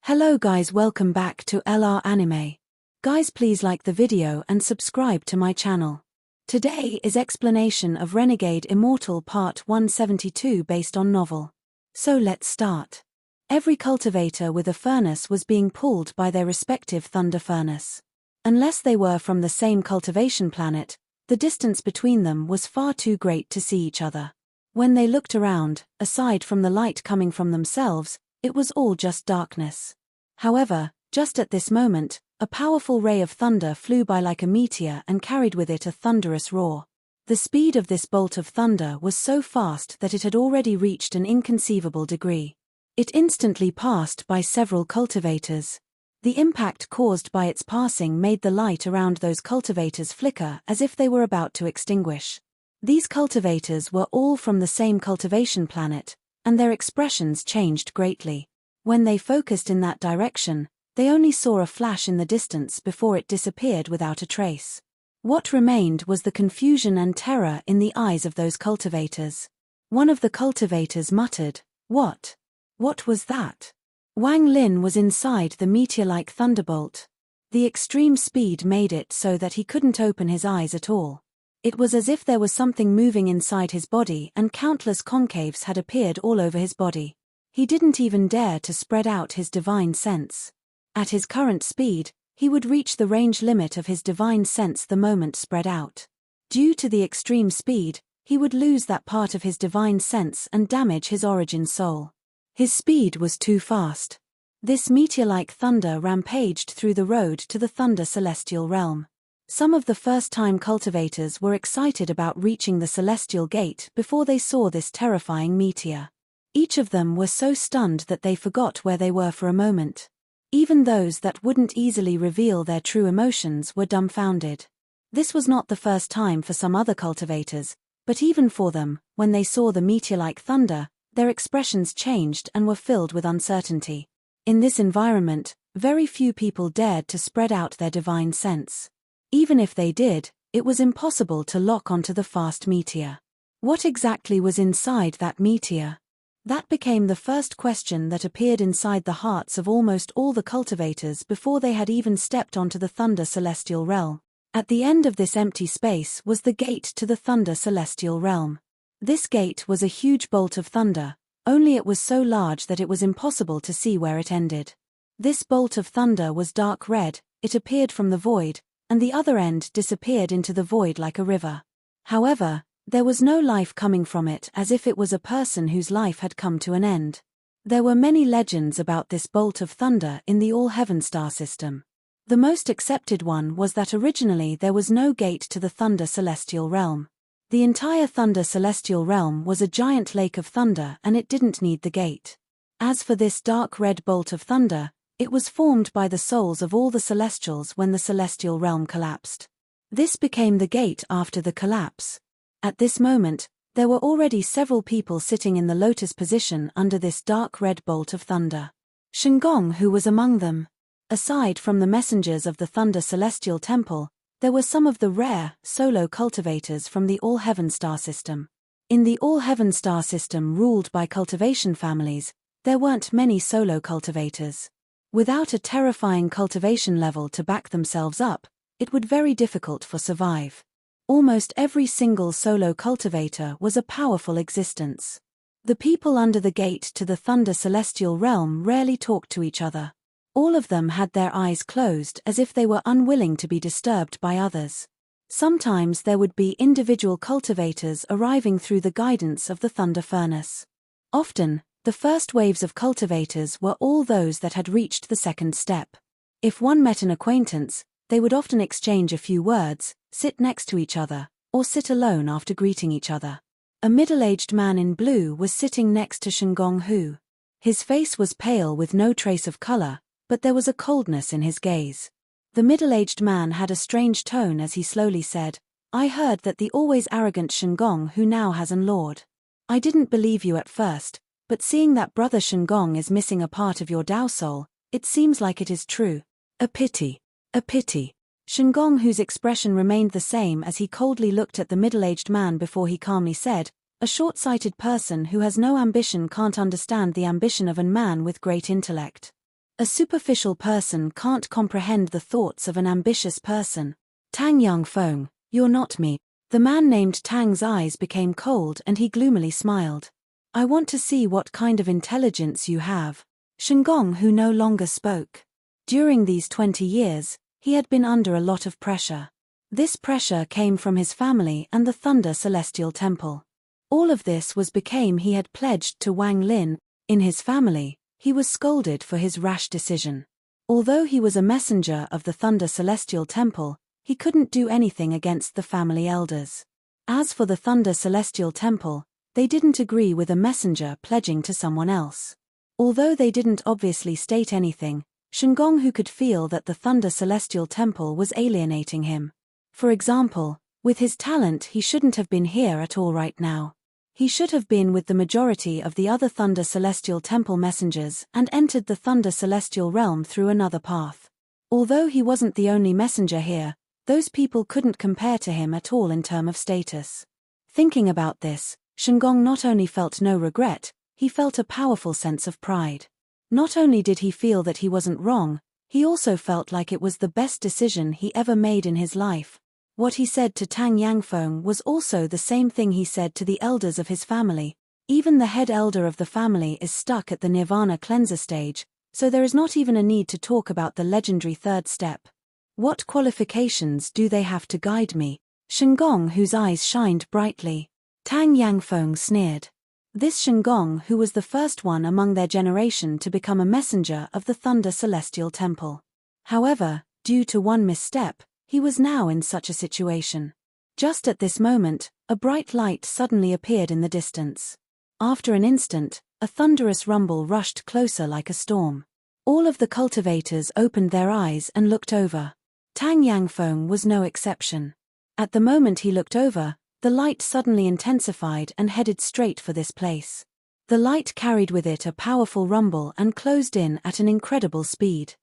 Hello guys, welcome back to LR Anime. Guys, please like the video and subscribe to my channel. Today is explanation of Renegade Immortal Part 172 based on novel. So let's start. Every cultivator with a furnace was being pulled by their respective thunder furnace. Unless they were from the same cultivation planet, the distance between them was far too great to see each other. When they looked around, aside from the light coming from themselves, it was all just darkness. However, just at this moment, a powerful ray of thunder flew by like a meteor and carried with it a thunderous roar. The speed of this bolt of thunder was so fast that it had already reached an inconceivable degree. It instantly passed by several cultivators. The impact caused by its passing made the light around those cultivators flicker as if they were about to extinguish. These cultivators were all from the same cultivation planet, and their expressions changed greatly. When they focused in that direction, they only saw a flash in the distance before it disappeared without a trace. What remained was the confusion and terror in the eyes of those cultivators. One of the cultivators muttered, "What? What was that?" Wang Lin was inside the meteor-like thunderbolt. The extreme speed made it so that he couldn't open his eyes at all. It was as if there was something moving inside his body and countless concaves had appeared all over his body. He didn't even dare to spread out his divine sense. At his current speed, he would reach the range limit of his divine sense the moment spread out. Due to the extreme speed, he would lose that part of his divine sense and damage his origin soul. His speed was too fast. This meteor-like thunder rampaged through the road to the Thunder Celestial Realm. Some of the first-time cultivators were excited about reaching the Celestial Gate before they saw this terrifying meteor. Each of them were so stunned that they forgot where they were for a moment. Even those that wouldn't easily reveal their true emotions were dumbfounded. This was not the first time for some other cultivators, but even for them, when they saw the meteor-like thunder, their expressions changed and were filled with uncertainty. In this environment, very few people dared to spread out their divine sense. Even if they did, it was impossible to lock onto the fast meteor. What exactly was inside that meteor? That became the first question that appeared inside the hearts of almost all the cultivators before they had even stepped onto the Thunder Celestial Realm. At the end of this empty space was the gate to the Thunder Celestial Realm. This gate was a huge bolt of thunder, only it was so large that it was impossible to see where it ended. This bolt of thunder was dark red, it appeared from the void, and the other end disappeared into the void like a river. However, there was no life coming from it, as if it was a person whose life had come to an end. There were many legends about this bolt of thunder in the All-Heaven star system. The most accepted one was that originally there was no gate to the Thunder Celestial Realm. The entire Thunder Celestial Realm was a giant lake of thunder and it didn't need the gate. As for this dark red bolt of thunder, it was formed by the souls of all the Celestials when the Celestial Realm collapsed. This became the gate after the collapse. At this moment, there were already several people sitting in the lotus position under this dark red bolt of thunder. Shengong, who was among them. Aside from the messengers of the Thunder Celestial Temple, there were some of the rare, solo cultivators from the All-Heaven star system. In the All-Heaven star system ruled by cultivation families, there weren't many solo cultivators. Without a terrifying cultivation level to back themselves up, it would be very difficult for survive. Almost every single solo cultivator was a powerful existence. The people under the gate to the Thunder Celestial Realm rarely talked to each other. All of them had their eyes closed as if they were unwilling to be disturbed by others. Sometimes there would be individual cultivators arriving through the guidance of the Thunder Furnace. Often, the first waves of cultivators were all those that had reached the second step. If one met an acquaintance, they would often exchange a few words, sit next to each other, or sit alone after greeting each other. A middle-aged man in blue was sitting next to Shengong Hu. His face was pale with no trace of color, but there was a coldness in his gaze. The middle-aged man had a strange tone as he slowly said, "I heard that the always arrogant Shengong Hu now has an lord. I didn't believe you at first, but seeing that brother Shengong is missing a part of your Dao soul, it seems like it is true. A pity. A pity." Shengong Hu's expression remained the same as he coldly looked at the middle-aged man before he calmly said, "A short-sighted person who has no ambition can't understand the ambition of a man with great intellect." A superficial person can't comprehend the thoughts of an ambitious person. Tang Yangfeng, you're not me. The man named Tang's eyes became cold and he gloomily smiled. I want to see what kind of intelligence you have. Shengong, who no longer spoke. During these 20 years, he had been under a lot of pressure. This pressure came from his family and the Thunder Celestial Temple. All of this was because he had pledged to Wang Lin. In his family, he was scolded for his rash decision. Although he was a messenger of the Thunder Celestial Temple, he couldn't do anything against the family elders. As for the Thunder Celestial Temple, they didn't agree with a messenger pledging to someone else. Although they didn't obviously state anything, Shengong who could feel that the Thunder Celestial Temple was alienating him. For example, with his talent he shouldn't have been here at all right now. He should have been with the majority of the other Thunder Celestial Temple messengers and entered the Thunder Celestial Realm through another path. Although he wasn't the only messenger here, those people couldn't compare to him at all in terms of status. Thinking about this, Shengong not only felt no regret, he felt a powerful sense of pride. Not only did he feel that he wasn't wrong, he also felt like it was the best decision he ever made in his life. What he said to Tang Yangfeng was also the same thing he said to the elders of his family. Even the head elder of the family is stuck at the Nirvana cleanser stage, so there is not even a need to talk about the legendary third step. What qualifications do they have to guide me? Shengong, whose eyes shined brightly. Tang Yangfeng sneered. This Shengong, who was the first one among their generation to become a messenger of the Thunder Celestial Temple. However, due to one misstep, he was now in such a situation. Just at this moment, a bright light suddenly appeared in the distance. After an instant, a thunderous rumble rushed closer like a storm. All of the cultivators opened their eyes and looked over. Tang Yangfeng was no exception. At the moment he looked over, the light suddenly intensified and headed straight for this place. The light carried with it a powerful rumble and closed in at an incredible speed.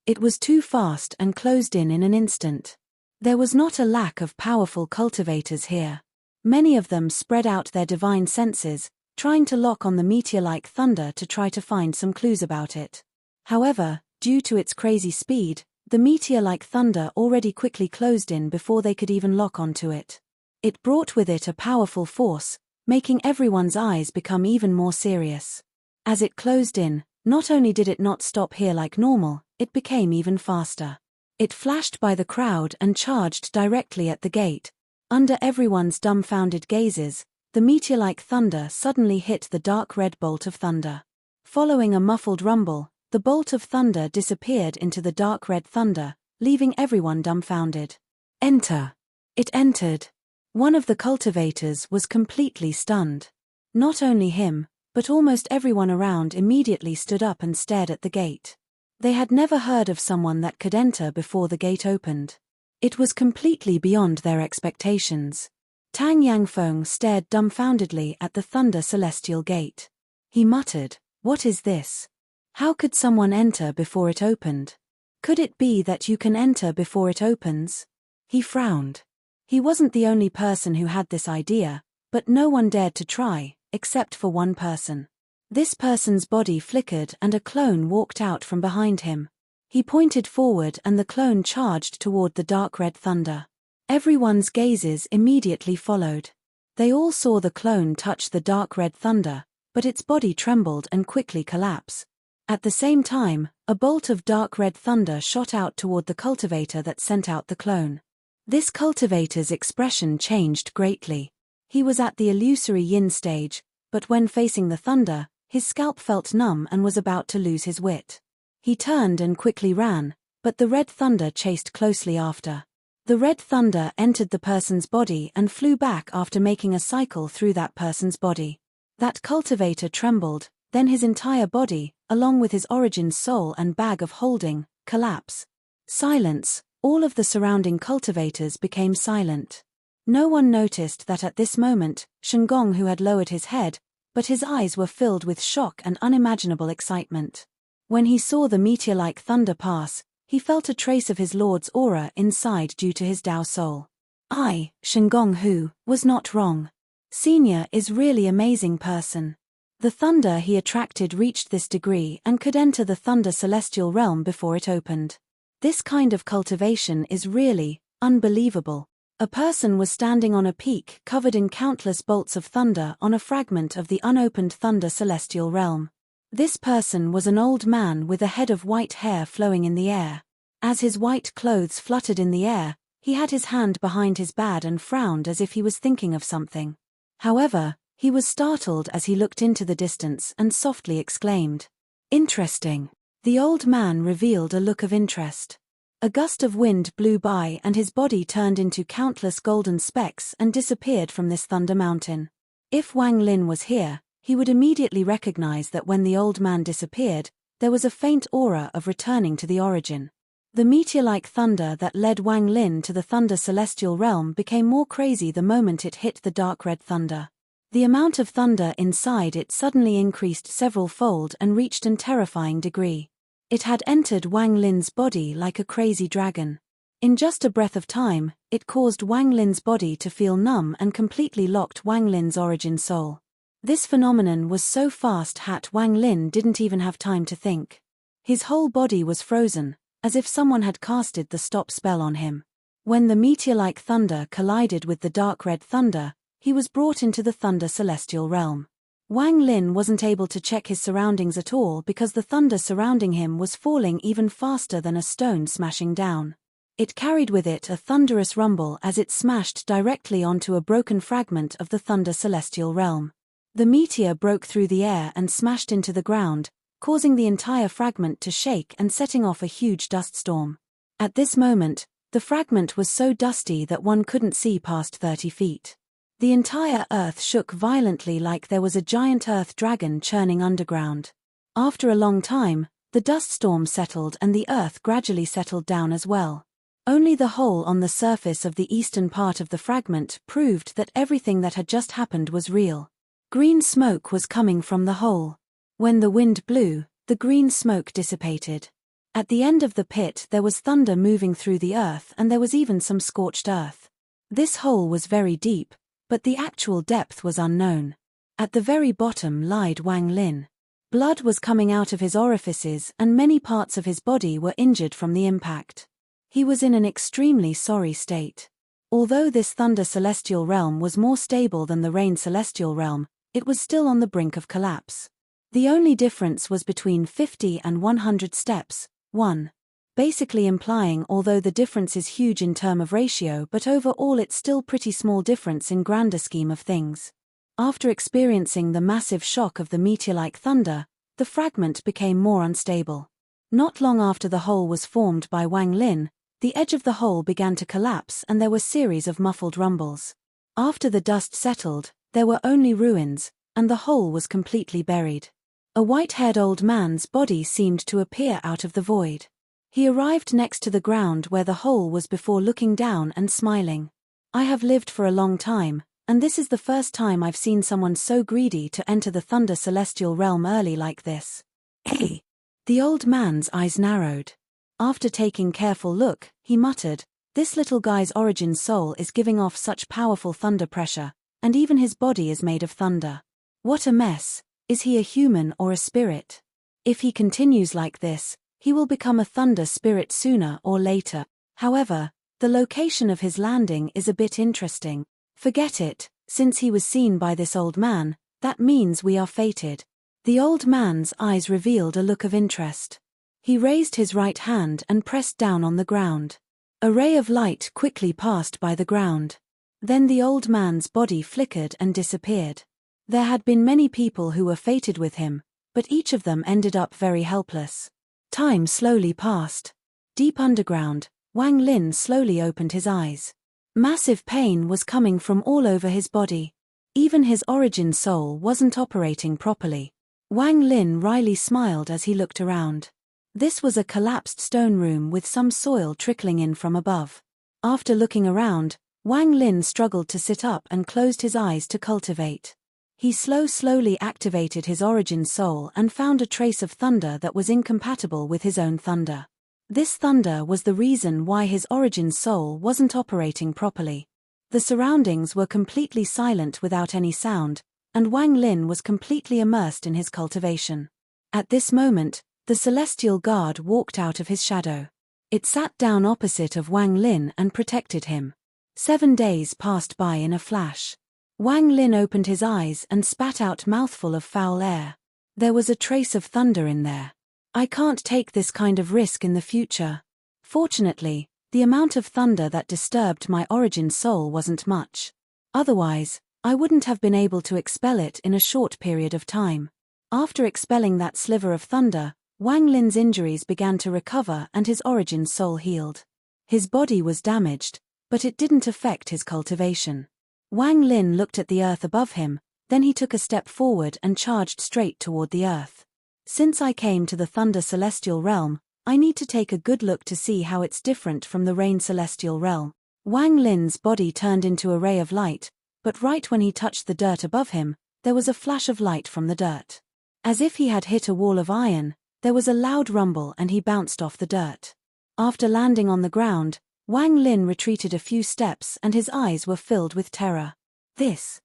It was too fast and closed in an instant. There was not a lack of powerful cultivators here. Many of them spread out their divine senses, trying to lock on the meteor-like thunder to try to find some clues about it. However, due to its crazy speed, the meteor-like thunder already quickly closed in before they could even lock onto it. It brought with it a powerful force, making everyone's eyes become even more serious. As it closed in, not only did it not stop here like normal, it became even faster. It flashed by the crowd and charged directly at the gate. Under everyone's dumbfounded gazes, the meteor-like thunder suddenly hit the dark red bolt of thunder. Following a muffled rumble, the bolt of thunder disappeared into the dark red thunder, leaving everyone dumbfounded. Enter! It entered. One of the cultivators was completely stunned. Not only him, but almost everyone around immediately stood up and stared at the gate. They had never heard of someone that could enter before the gate opened. It was completely beyond their expectations. Tang Yangfeng stared dumbfoundedly at the Thunder Celestial Gate. He muttered, "What is this? How could someone enter before it opened? Could it be that you can enter before it opens?" He frowned. He wasn't the only person who had this idea, but no one dared to try, except for one person. This person's body flickered and a clone walked out from behind him. He pointed forward and the clone charged toward the dark red thunder. Everyone's gazes immediately followed. They all saw the clone touch the dark red thunder, but its body trembled and quickly collapsed. At the same time, a bolt of dark red thunder shot out toward the cultivator that sent out the clone. This cultivator's expression changed greatly. He was at the illusory yin stage, but when facing the thunder, his scalp felt numb and was about to lose his wit. He turned and quickly ran, but the red thunder chased closely after. The red thunder entered the person's body and flew back after making a cycle through that person's body. That cultivator trembled, then his entire body, along with his origin soul and bag of holding, collapsed. Silence. All of the surrounding cultivators became silent. No one noticed that at this moment, Shengong who had lowered his head, but his eyes were filled with shock and unimaginable excitement. When he saw the meteor-like thunder pass, he felt a trace of his lord's aura inside due to his Dao soul. Shengong Hu, was not wrong. Senior is really amazing person. The thunder he attracted reached this degree and could enter the thunder celestial realm before it opened. This kind of cultivation is really unbelievable. A person was standing on a peak covered in countless bolts of thunder on a fragment of the unopened thunder celestial realm. This person was an old man with a head of white hair flowing in the air. As his white clothes fluttered in the air, he had his hand behind his back and frowned as if he was thinking of something. However, he was startled as he looked into the distance and softly exclaimed, "Interesting." The old man revealed a look of interest. A gust of wind blew by and his body turned into countless golden specks and disappeared from this thunder mountain. If Wang Lin was here, he would immediately recognize that when the old man disappeared, there was a faint aura of returning to the origin. The meteor-like thunder that led Wang Lin to the thunder celestial realm became more crazy the moment it hit the dark red thunder. The amount of thunder inside it suddenly increased several-fold and reached a terrifying degree. It had entered Wang Lin's body like a crazy dragon. In just a breath of time, it caused Wang Lin's body to feel numb and completely locked Wang Lin's origin soul. This phenomenon was so fast that Wang Lin didn't even have time to think. His whole body was frozen, as if someone had casted the stop spell on him. When the meteor-like thunder collided with the dark red thunder, he was brought into the thunder celestial realm. Wang Lin wasn't able to check his surroundings at all because the thunder surrounding him was falling even faster than a stone smashing down. It carried with it a thunderous rumble as it smashed directly onto a broken fragment of the thunder celestial realm. The meteor broke through the air and smashed into the ground, causing the entire fragment to shake and setting off a huge dust storm. At this moment, the fragment was so dusty that one couldn't see past 30 feet. The entire earth shook violently like there was a giant earth dragon churning underground. After a long time, the dust storm settled and the earth gradually settled down as well. Only the hole on the surface of the eastern part of the fragment proved that everything that had just happened was real. Green smoke was coming from the hole. When the wind blew, the green smoke dissipated. At the end of the pit there was thunder moving through the earth and there was even some scorched earth. This hole was very deep, but the actual depth was unknown. At the very bottom lied Wang Lin. Blood was coming out of his orifices and many parts of his body were injured from the impact. He was in an extremely sorry state. Although this thunder celestial realm was more stable than the rain celestial realm, it was still on the brink of collapse. The only difference was between 50 and 100 steps, 1. Basically implying although the difference is huge in term of ratio but overall it's still pretty small difference in grander scheme of things. After experiencing the massive shock of the meteor-like thunder, the fragment became more unstable. Not long after the hole was formed by Wang Lin, the edge of the hole began to collapse and there were series of muffled rumbles. After the dust settled, there were only ruins, and the hole was completely buried. A white-haired old man's body seemed to appear out of the void. He arrived next to the ground where the hole was before looking down and smiling. "I have lived for a long time, and this is the first time I've seen someone so greedy to enter the thunder celestial realm early like this." Hey! The old man's eyes narrowed. After taking careful look, he muttered, "This little guy's origin soul is giving off such powerful thunder pressure, and even his body is made of thunder. What a mess! Is he a human or a spirit? If he continues like this, he will become a thunder spirit sooner or later." However, the location of his landing is a bit interesting. Forget it, since he was seen by this old man, that means we are fated. The old man's eyes revealed a look of interest. He raised his right hand and pressed down on the ground. A ray of light quickly passed by the ground. Then the old man's body flickered and disappeared. There had been many people who were fated with him, but each of them ended up very helpless. Time slowly passed. Deep underground, Wang Lin slowly opened his eyes. Massive pain was coming from all over his body. Even his origin soul wasn't operating properly. Wang Lin wryly smiled as he looked around. This was a collapsed stone room with some soil trickling in from above. After looking around, Wang Lin struggled to sit up and closed his eyes to cultivate. He slowly activated his origin soul and found a trace of thunder that was incompatible with his own thunder. This thunder was the reason why his origin soul wasn't operating properly. The surroundings were completely silent without any sound, and Wang Lin was completely immersed in his cultivation. At this moment, the celestial guard walked out of his shadow. It sat down opposite of Wang Lin and protected him. 7 days passed by in a flash. Wang Lin opened his eyes and spat out mouthful of foul air. There was a trace of thunder in there. I can't take this kind of risk in the future. Fortunately, the amount of thunder that disturbed my origin soul wasn't much. Otherwise, I wouldn't have been able to expel it in a short period of time. After expelling that sliver of thunder, Wang Lin's injuries began to recover and his origin soul healed. His body was damaged, but it didn't affect his cultivation. Wang Lin looked at the earth above him, then he took a step forward and charged straight toward the earth. Since I came to the Thunder Celestial Realm, I need to take a good look to see how it's different from the Rain Celestial Realm. Wang Lin's body turned into a ray of light, but right when he touched the dirt above him, there was a flash of light from the dirt. As if he had hit a wall of iron, there was a loud rumble and he bounced off the dirt. After landing on the ground, Wang Lin retreated a few steps and his eyes were filled with terror. This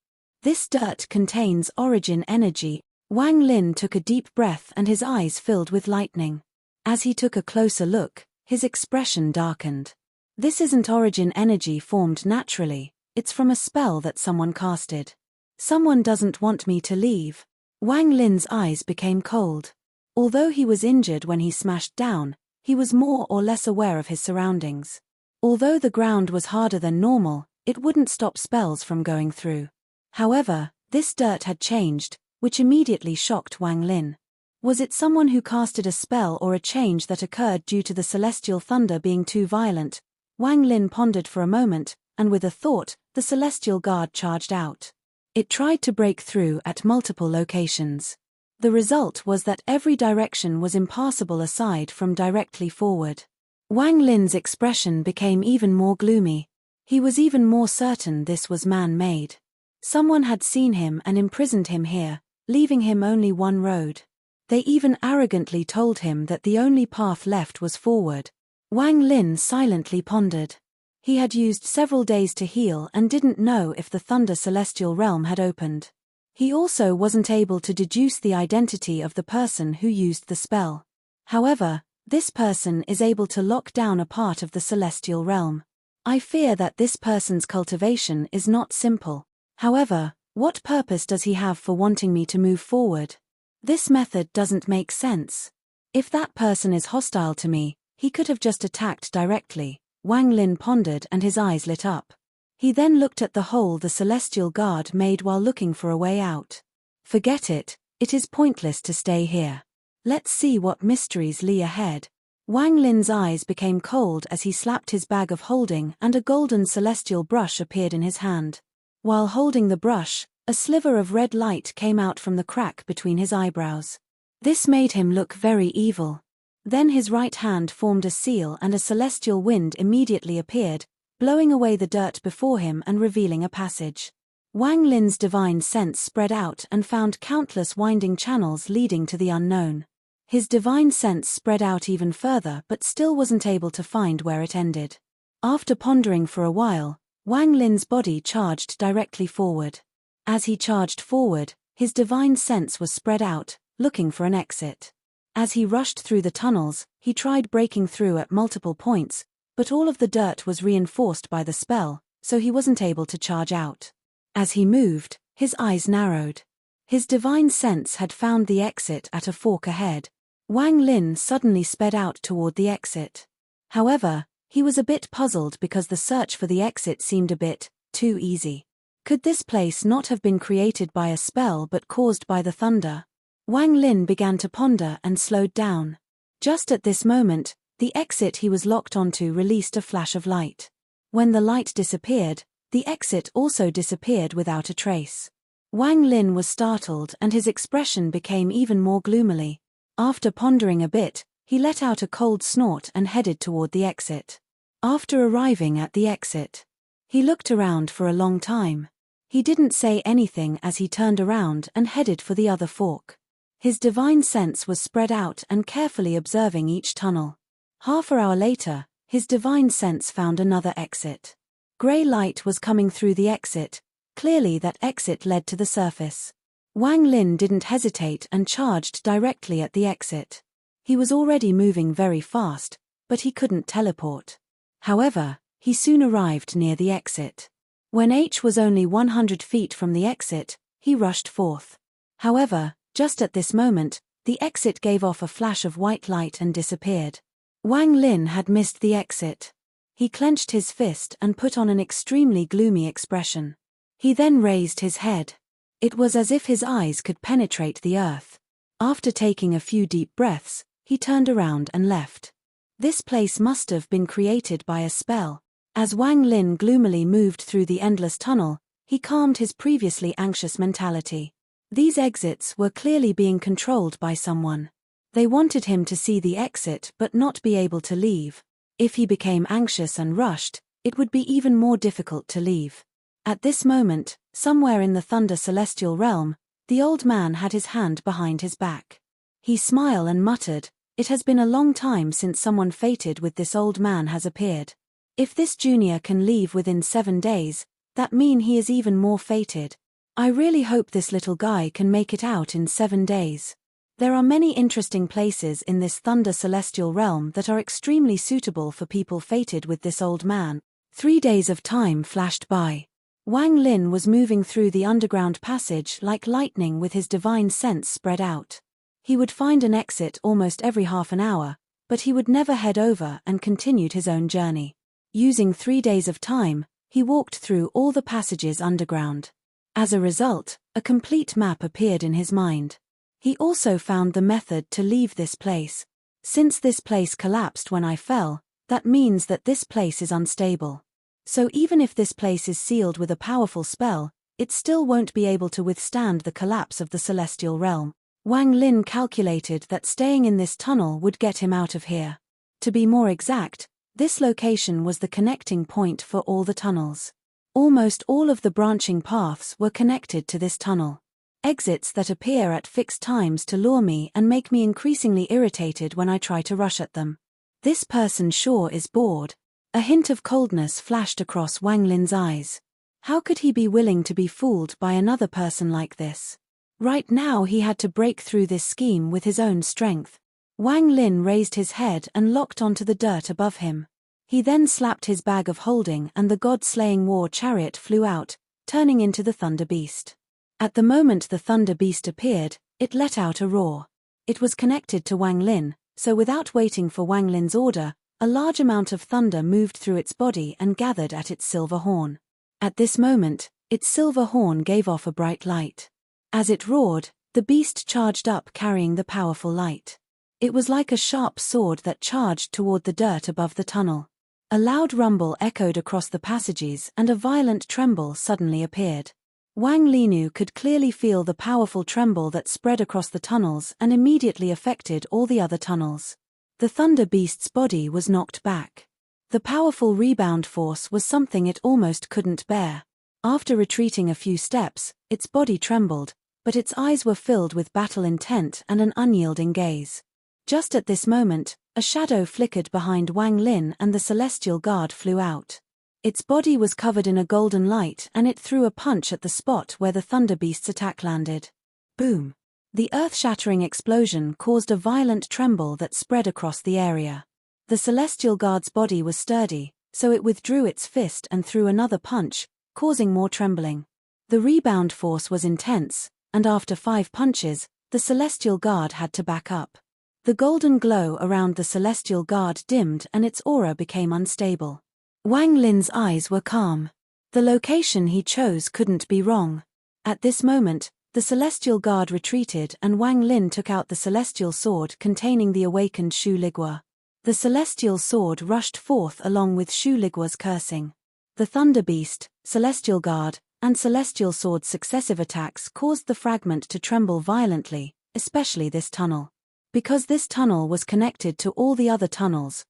dirt contains origin energy. Wang Lin took a deep breath and his eyes filled with lightning. As he took a closer look, his expression darkened. This isn't origin energy formed naturally, it's from a spell that someone casted. Someone doesn't want me to leave. Wang Lin's eyes became cold. Although he was injured when he smashed down, he was more or less aware of his surroundings. Although the ground was harder than normal, it wouldn't stop spells from going through. However, this dirt had changed, which immediately shocked Wang Lin. Was it someone who casted a spell or a change that occurred due to the celestial thunder being too violent? Wang Lin pondered for a moment, and with a thought, the celestial guard charged out. It tried to break through at multiple locations. The result was that every direction was impassable aside from directly forward. Wang Lin's expression became even more gloomy. He was even more certain this was man-made. Someone had seen him and imprisoned him here, leaving him only one road. They even arrogantly told him that the only path left was forward. Wang Lin silently pondered. He had used several days to heal and didn't know if the Thunder Celestial Realm had opened. He also wasn't able to deduce the identity of the person who used the spell. However, this person is able to lock down a part of the Celestial Realm. I fear that this person's cultivation is not simple. However, what purpose does he have for wanting me to move forward? This method doesn't make sense. If that person is hostile to me, he could have just attacked directly. Wang Lin pondered and his eyes lit up. He then looked at the hole the Celestial Guard made while looking for a way out. Forget it, it is pointless to stay here. Let's see what mysteries lie ahead. Wang Lin's eyes became cold as he slapped his bag of holding and a golden celestial brush appeared in his hand. While holding the brush, a sliver of red light came out from the crack between his eyebrows. This made him look very evil. Then his right hand formed a seal and a celestial wind immediately appeared, blowing away the dirt before him and revealing a passage. Wang Lin's divine sense spread out and found countless winding channels leading to the unknown. His divine sense spread out even further but still wasn't able to find where it ended. After pondering for a while, Wang Lin's body charged directly forward. As he charged forward, his divine sense was spread out, looking for an exit. As he rushed through the tunnels, he tried breaking through at multiple points, but all of the dirt was reinforced by the spell, so he wasn't able to charge out. As he moved, his eyes narrowed. His divine sense had found the exit at a fork ahead. Wang Lin suddenly sped out toward the exit. However, he was a bit puzzled because the search for the exit seemed a bit too easy. Could this place not have been created by a spell but caused by the thunder? Wang Lin began to ponder and slowed down. Just at this moment, the exit he was locked onto released a flash of light. When the light disappeared, the exit also disappeared without a trace. Wang Lin was startled and his expression became even more gloomily. After pondering a bit, he let out a cold snort and headed toward the exit. After arriving at the exit, he looked around for a long time. He didn't say anything as he turned around and headed for the other fork. His divine sense was spread out and carefully observing each tunnel. Half an hour later, his divine sense found another exit. Grey light was coming through the exit, clearly that exit led to the surface. Wang Lin didn't hesitate and charged directly at the exit. He was already moving very fast, but he couldn't teleport. However, he soon arrived near the exit. When H was only 100 feet from the exit, he rushed forth. However, just at this moment, the exit gave off a flash of white light and disappeared. Wang Lin had missed the exit. He clenched his fist and put on an extremely gloomy expression. He then raised his head. It was as if his eyes could penetrate the earth. After taking a few deep breaths, he turned around and left. This place must have been created by a spell. As Wang Lin gloomily moved through the endless tunnel, he calmed his previously anxious mentality. These exits were clearly being controlled by someone. They wanted him to see the exit but not be able to leave. If he became anxious and rushed, it would be even more difficult to leave. At this moment, somewhere in the Thunder Celestial Realm, the old man had his hand behind his back. He smiled and muttered, "It has been a long time since someone fated with this old man has appeared. If this junior can leave within 7 days, that means he is even more fated. I really hope this little guy can make it out in 7 days." There are many interesting places in this Thunder Celestial Realm that are extremely suitable for people fated with this old man. 3 days of time flashed by. Wang Lin was moving through the underground passage like lightning with his divine sense spread out. He would find an exit almost every half an hour, but he would never head over and continued his own journey. Using 3 days of time, he walked through all the passages underground. As a result, a complete map appeared in his mind. He also found the method to leave this place. Since this place collapsed when I fell, that means that this place is unstable. So even if this place is sealed with a powerful spell, it still won't be able to withstand the collapse of the celestial realm. Wang Lin calculated that staying in this tunnel would get him out of here. To be more exact, this location was the connecting point for all the tunnels. Almost all of the branching paths were connected to this tunnel. Exits that appear at fixed times to lure me and make me increasingly irritated when I try to rush at them. This person sure is bored. A hint of coldness flashed across Wang Lin's eyes. How could he be willing to be fooled by another person like this? Right now he had to break through this scheme with his own strength. Wang Lin raised his head and locked onto the dirt above him. He then slapped his bag of holding and the god-slaying war chariot flew out, turning into the Thunder Beast. At the moment the Thunder Beast appeared, it let out a roar. It was connected to Wang Lin, so without waiting for Wang Lin's order, a large amount of thunder moved through its body and gathered at its silver horn. At this moment, its silver horn gave off a bright light. As it roared, the beast charged up carrying the powerful light. It was like a sharp sword that charged toward the dirt above the tunnel. A loud rumble echoed across the passages and a violent tremble suddenly appeared. Wang Linu could clearly feel the powerful tremble that spread across the tunnels and immediately affected all the other tunnels. The Thunder Beast's body was knocked back. The powerful rebound force was something it almost couldn't bear. After retreating a few steps, its body trembled, but its eyes were filled with battle intent and an unyielding gaze. Just at this moment, a shadow flickered behind Wang Lin and the Celestial Guard flew out. Its body was covered in a golden light and it threw a punch at the spot where the Thunder Beast's attack landed. Boom! The earth-shattering explosion caused a violent tremble that spread across the area. The Celestial Guard's body was sturdy, so it withdrew its fist and threw another punch, causing more trembling. The rebound force was intense, and after 5 punches, the Celestial Guard had to back up. The golden glow around the Celestial Guard dimmed and its aura became unstable. Wang Lin's eyes were calm. The location he chose couldn't be wrong. At this moment, the Celestial Guard retreated and Wang Lin took out the Celestial Sword containing the awakened Shu Ligua. The Celestial Sword rushed forth along with Shu Ligua's cursing. The Thunder Beast, Celestial Guard, and Celestial Sword's successive attacks caused the fragment to tremble violently, especially this tunnel. Because this tunnel was connected to all the other tunnels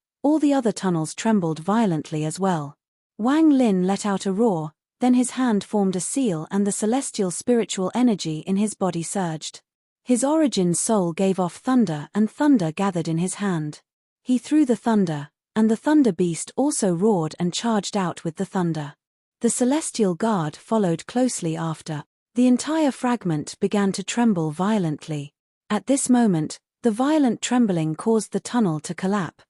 trembled violently as well. Wang Lin let out a roar, then his hand formed a seal and the celestial spiritual energy in his body surged. His origin soul gave off thunder and thunder gathered in his hand. He threw the thunder, and the Thunder Beast also roared and charged out with the thunder. The Celestial Guard followed closely after. The entire fragment began to tremble violently. At this moment, the violent trembling caused the tunnel to collapse.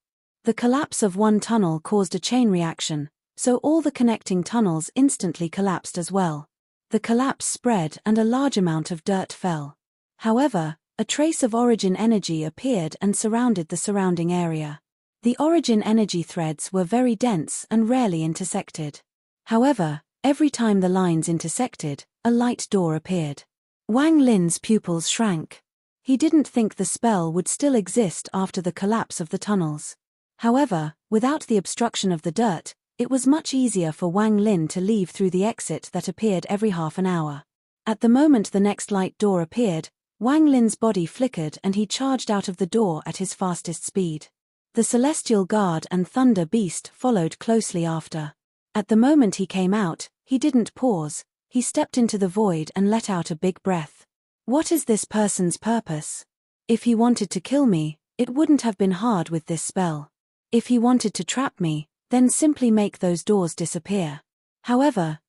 The collapse of one tunnel caused a chain reaction, so all the connecting tunnels instantly collapsed as well. The collapse spread and a large amount of dirt fell. However, a trace of origin energy appeared and surrounded the surrounding area. The origin energy threads were very dense and rarely intersected. However, every time the lines intersected, a light door appeared. Wang Lin's pupils shrank. He didn't think the spell would still exist after the collapse of the tunnels. However, without the obstruction of the dirt, it was much easier for Wang Lin to leave through the exit that appeared every half an hour. At the moment the next light door appeared, Wang Lin's body flickered and he charged out of the door at his fastest speed. The Celestial Guard and Thunder Beast followed closely after. At the moment he came out, he didn't pause, he stepped into the void and let out a big breath. What is this person's purpose? If he wanted to kill me, it wouldn't have been hard with this spell. If he wanted to trap me, then simply make those doors disappear. However,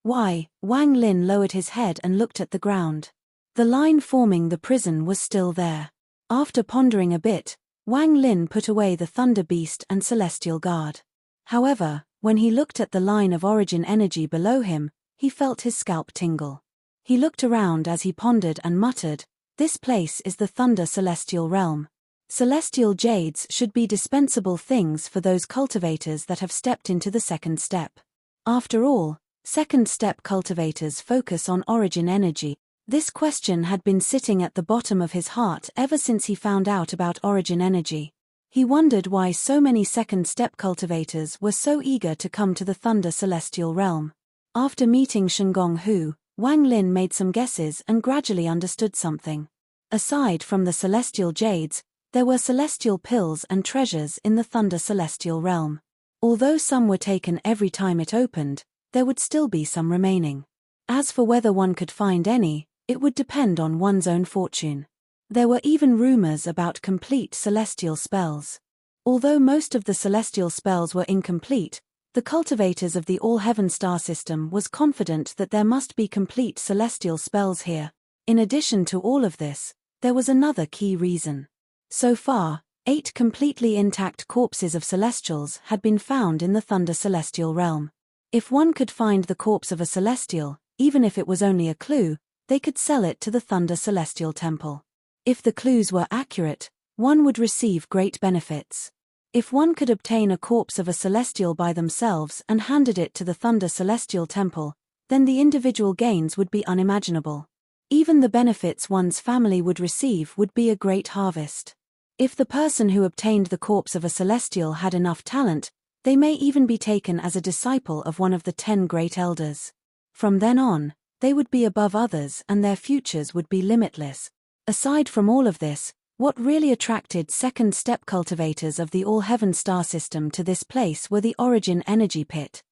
why? Wang Lin lowered his head and looked at the ground. The line forming the prison was still there. After pondering a bit, Wang Lin put away the Thunder Beast and Celestial Guard. However, when he looked at the line of origin energy below him, he felt his scalp tingle. He looked around as he pondered and muttered, "This place is the Thunder Celestial Realm. Celestial jades should be dispensable things for those cultivators that have stepped into the second step. After all, second step cultivators focus on origin energy." This question had been sitting at the bottom of his heart ever since he found out about origin energy. He wondered why so many second step cultivators were so eager to come to the Thunder Celestial Realm. After meeting Shengong Hu, Wang Lin made some guesses and gradually understood something. Aside from the celestial jades, there were celestial pills and treasures in the Thunder Celestial Realm. Although some were taken every time it opened, there would still be some remaining. As for whether one could find any, it would depend on one's own fortune. There were even rumors about complete celestial spells. Although most of the celestial spells were incomplete, the cultivators of the All-Heaven star system was confident that there must be complete celestial spells here. In addition to all of this, there was another key reason. So far, 8 completely intact corpses of celestials had been found in the Thunder Celestial Realm. If one could find the corpse of a celestial, even if it was only a clue, they could sell it to the Thunder Celestial Temple. If the clues were accurate, one would receive great benefits. If one could obtain a corpse of a celestial by themselves and handed it to the Thunder Celestial Temple, then the individual gains would be unimaginable. Even the benefits one's family would receive would be a great harvest. If the person who obtained the corpse of a celestial had enough talent, they may even be taken as a disciple of one of the 10 great elders. From then on, they would be above others and their futures would be limitless. Aside from all of this, what really attracted second step cultivators of the All-Heaven star system to this place were the origin energy pit.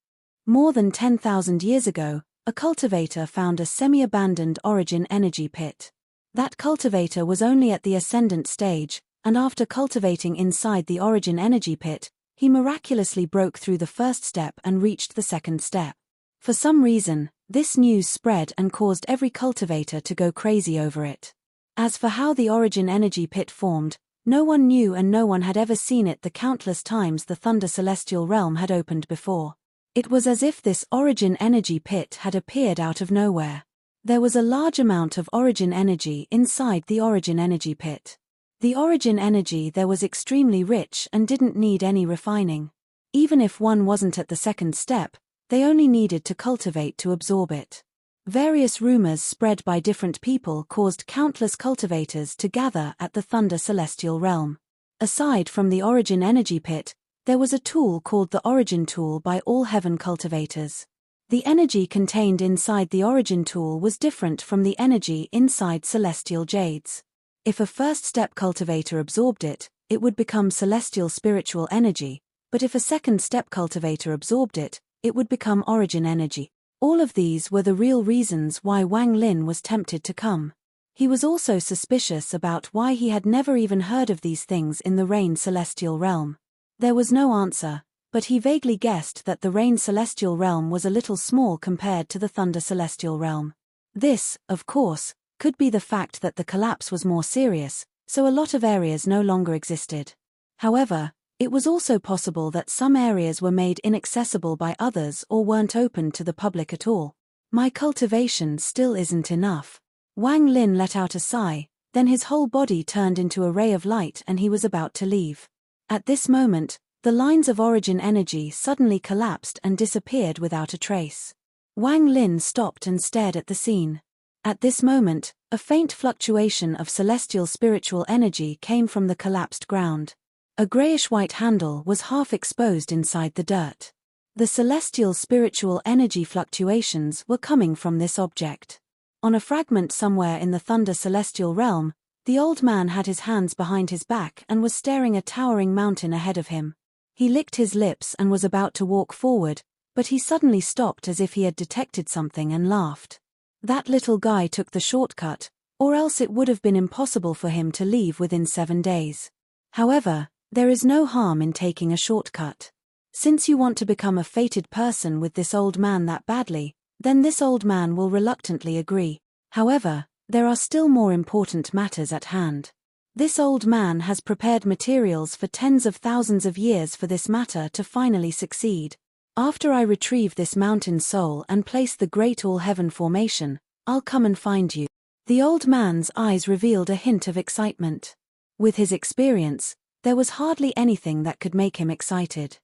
More than 10,000 years ago, a cultivator found a semi-abandoned origin energy pit. That cultivator was only at the ascendant stage, and after cultivating inside the origin energy pit, he miraculously broke through the first step and reached the second step. For some reason, this news spread and caused every cultivator to go crazy over it. As for how the origin energy pit formed, no one knew and no one had ever seen it the countless times the Thunder Celestial Realm had opened before. It was as if this origin energy pit had appeared out of nowhere. There was a large amount of origin energy inside the origin energy pit. The origin energy there was extremely rich and didn't need any refining. Even if one wasn't at the second step, they only needed to cultivate to absorb it. Various rumors spread by different people caused countless cultivators to gather at the Thunder Celestial Realm. Aside from the origin energy pit, there was a tool called the Origin Tool by All-Heaven cultivators. The energy contained inside the Origin Tool was different from the energy inside celestial jades. If a first step cultivator absorbed it, it would become celestial spiritual energy, but if a second step cultivator absorbed it, it would become origin energy. All of these were the real reasons why Wang Lin was tempted to come. He was also suspicious about why he had never even heard of these things in the Rain Celestial Realm. There was no answer, but he vaguely guessed that the Rain Celestial Realm was a little small compared to the Thunder Celestial Realm. This, of course, could be the fact that the collapse was more serious, so a lot of areas no longer existed. However, it was also possible that some areas were made inaccessible by others or weren't open to the public at all. My cultivation still isn't enough. Wang Lin let out a sigh, then his whole body turned into a ray of light and he was about to leave. At this moment, the lines of origin energy suddenly collapsed and disappeared without a trace. Wang Lin stopped and stared at the scene. At this moment, a faint fluctuation of celestial spiritual energy came from the collapsed ground. A grayish-white handle was half exposed inside the dirt. The celestial spiritual energy fluctuations were coming from this object. On a fragment somewhere in the Thunder Celestial Realm, the old man had his hands behind his back and was staring a towering mountain ahead of him. He licked his lips and was about to walk forward, but he suddenly stopped as if he had detected something and laughed. That little guy took the shortcut, or else it would have been impossible for him to leave within 7 days. However, there is no harm in taking a shortcut. Since you want to become a fated person with this old man that badly, then this old man will reluctantly agree. However, there are still more important matters at hand. This old man has prepared materials for tens of thousands of years for this matter to finally succeed. After I retrieve this mountain soul and place the Great All-Heaven formation, I'll come and find you. The old man's eyes revealed a hint of excitement. With his experience, there was hardly anything that could make him excited.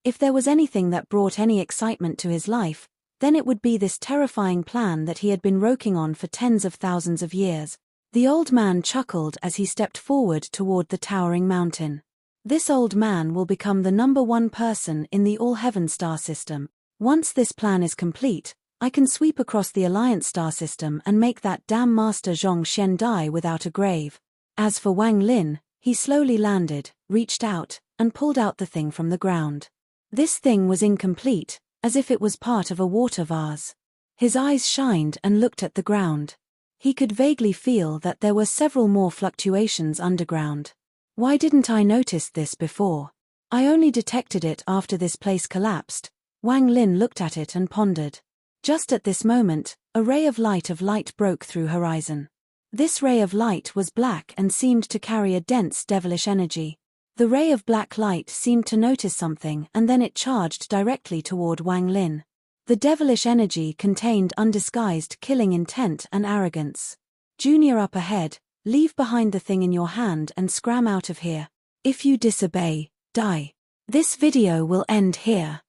If there was anything that brought any excitement to his life, then it would be this terrifying plan that he had been working on for tens of thousands of years. The old man chuckled as he stepped forward toward the towering mountain. This old man will become the #1 person in the All-Heaven star system. Once this plan is complete, I can sweep across the Alliance star system and make that damn Master Zhong Shen die without a grave. As for Wang Lin, he slowly landed, reached out, and pulled out the thing from the ground. This thing was incomplete, as if it was part of a water vase. His eyes shined and looked at the ground. He could vaguely feel that there were several more fluctuations underground. Why didn't I notice this before? I only detected it after this place collapsed. Wang Lin looked at it and pondered. Just at this moment, a ray of light broke through horizon. This ray of light was black and seemed to carry a dense devilish energy. The ray of black light seemed to notice something and then it charged directly toward Wang Lin. The devilish energy contained undisguised killing intent and arrogance. Junior up ahead, leave behind the thing in your hand and scram out of here. If you disobey, die. This video will end here.